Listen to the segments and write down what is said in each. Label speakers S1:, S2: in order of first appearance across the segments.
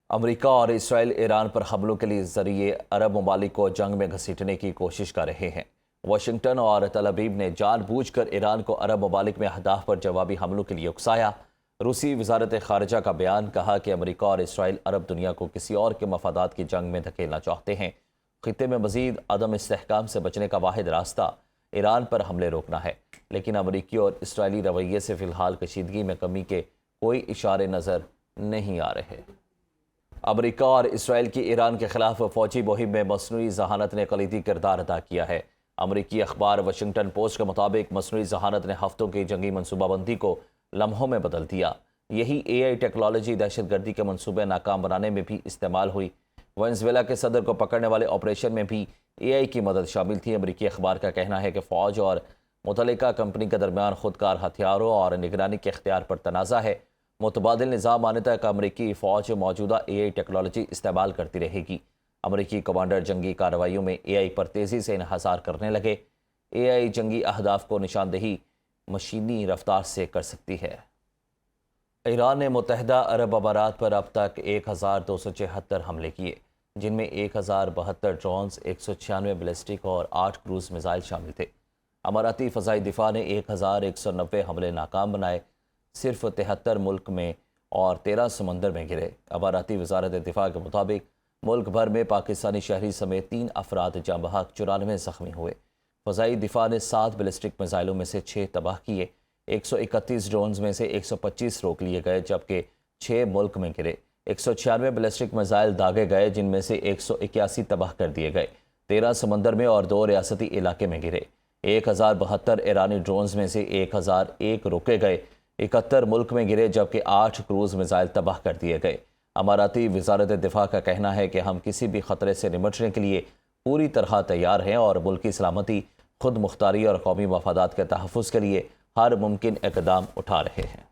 S1: امریکہ اور اسرائیل ایران پر حملوں کے لیے ذریعے عرب ممالک کو جنگ میں گھسیٹنے کی کوشش کر رہے ہیں۔ واشنگٹن اور تل ابیب نے جان بوجھ کر ایران کو عرب ممالک میں اہداف پر جوابی حملوں کے لیے اکسایا۔ روسی وزارت خارجہ کا بیان کہا کہ امریکہ اور اسرائیل عرب دنیا کو کسی اور کے مفادات کی جنگ میں دھکیلنا چاہتے ہیں۔ خطے میں مزید عدم استحکام سے بچنے کا واحد راستہ ایران پر حملے روکنا ہے، لیکن امریکی اور اسرائیلی رویے سے فی الحال کشیدگی میں کمی کے کوئی اشارے نظر نہیں آ رہے۔ امریکہ اور اسرائیل کی ایران کے خلاف فوجی مہم میں مصنوعی ذہانت نے کلیدی کردار ادا کیا ہے۔ امریکی اخبار واشنگٹن پوسٹ کے مطابق مصنوعی ذہانت نے ہفتوں کی جنگی منصوبہ بندی کو لمحوں میں بدل دیا۔ یہی اے آئی ٹیکنالوجی دہشت گردی کے منصوبے ناکام بنانے میں بھی استعمال ہوئی۔ وینزویلا کے صدر کو پکڑنے والے آپریشن میں بھی اے آئی کی مدد شامل تھی۔ امریکی اخبار کا کہنا ہے کہ فوج اور متعلقہ کمپنی کے درمیان خودکار ہتھیاروں اور نگرانی کے اختیار پر تنازع ہے۔ متبادل نظام آنے تک امریکی فوج موجودہ اے آئی ٹیکنالوجی استعمال کرتی رہے گی۔ امریکی کمانڈر جنگی کارروائیوں میں اے آئی پر تیزی سے انحصار کرنے لگے۔ اے آئی جنگی اہداف کو نشاندہی مشینی رفتار سے کر سکتی ہے۔ ایران نے متحدہ عرب امارات پر اب تک 1276 حملے کیے، جن میں 1072 ڈرونز، 196 بیلسٹک اور 8 کروز میزائل شامل تھے۔ اماراتی فضائی دفاع نے 1190 حملے ناکام بنائے، صرف 73 ملک میں اور 13 سمندر میں گرے۔ اماراتی وزارت دفاع کے مطابق ملک بھر میں پاکستانی شہری سمیت 3 افراد جاں بحق، 94 زخمی ہوئے۔ فضائی دفاع نے 7 بیلسٹک میزائلوں میں سے 6 تباہ کیے، 131 ڈرونز میں سے 125 روک لیے گئے جبکہ 6 ملک میں گرے۔ 196 بیلسٹک میزائل داغے گئے جن میں سے 181 تباہ کر دیے گئے، 13 سمندر میں اور 2 ریاستی علاقے میں گرے۔ 1072 ایرانی ڈرونز میں سے 1001 روکے گئے، 71 ملک میں گرے جبکہ 8 کروز میزائل تباہ کر دیے گئے۔ اماراتی وزارت دفاع کا کہنا ہے کہ ہم کسی بھی خطرے سے نمٹنے کے لیے پوری طرح تیار ہیں اور ملکی سلامتی، خود مختاری اور قومی مفادات کے تحفظ کے لیے ہر ممکن اقدام اٹھا رہے ہیں۔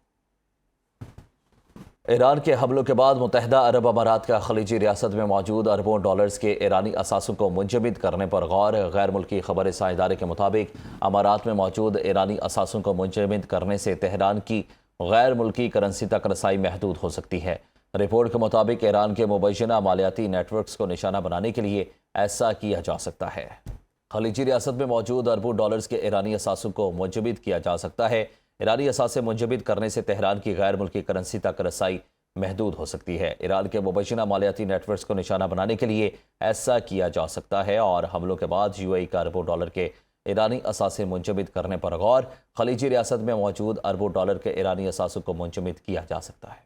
S1: ایران کے حملوں کے بعد متحدہ عرب امارات کا خلیجی ریاست میں موجود اربوں ڈالرز کے ایرانی اثاثوں کو منجمد کرنے پر غور۔ غیر ملکی خبر رساں ادارے کے مطابق امارات میں موجود ایرانی اثاثوں کو منجمد کرنے سے تہران کی غیر ملکی کرنسی تک رسائی محدود ہو سکتی ہے۔ رپورٹ کے مطابق ایران کے مبینہ مالیاتی نیٹ ورکس کو نشانہ بنانے کے لیے ایسا کیا جا سکتا ہے۔ خلیجی ریاست میں موجود اربوں ڈالرز کے ایرانی اثاثوں کو منجمد کیا جا سکتا ہے۔ ایرانی اثاثے منجمد کرنے سے تہران کی غیر ملکی کرنسی تک رسائی محدود ہو سکتی ہے۔ ایران کے مبینہ مالیاتی نیٹ ورکس کو نشانہ بنانے کے لیے ایسا کیا جا سکتا ہے اور حملوں کے بعد یو اے ای کا اربوں ڈالر کے ایرانی اثاثے منجمد کرنے پر غور۔ خلیجی ریاست میں موجود اربوں ڈالر کے ایرانی اثاثوں کو منجمد کیا جا سکتا ہے۔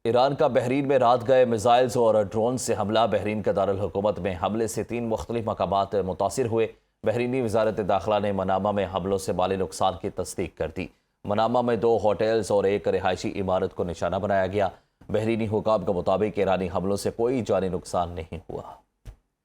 S1: ایران کا بحرین میں رات گئے میزائلز اور ڈرون سے حملہ۔ بحرین کے دارالحکومت میں حملے سے 3 مختلف مقامات متاثر ہوئے۔ بحرینی وزارت داخلہ نے منامہ میں حملوں سے مالی نقصان کی تصدیق کر دی۔ منامہ میں 2 ہوٹلز اور 1 رہائشی عمارت کو نشانہ بنایا گیا۔ بحرینی حکام کے مطابق ایرانی حملوں سے کوئی جانی نقصان نہیں ہوا۔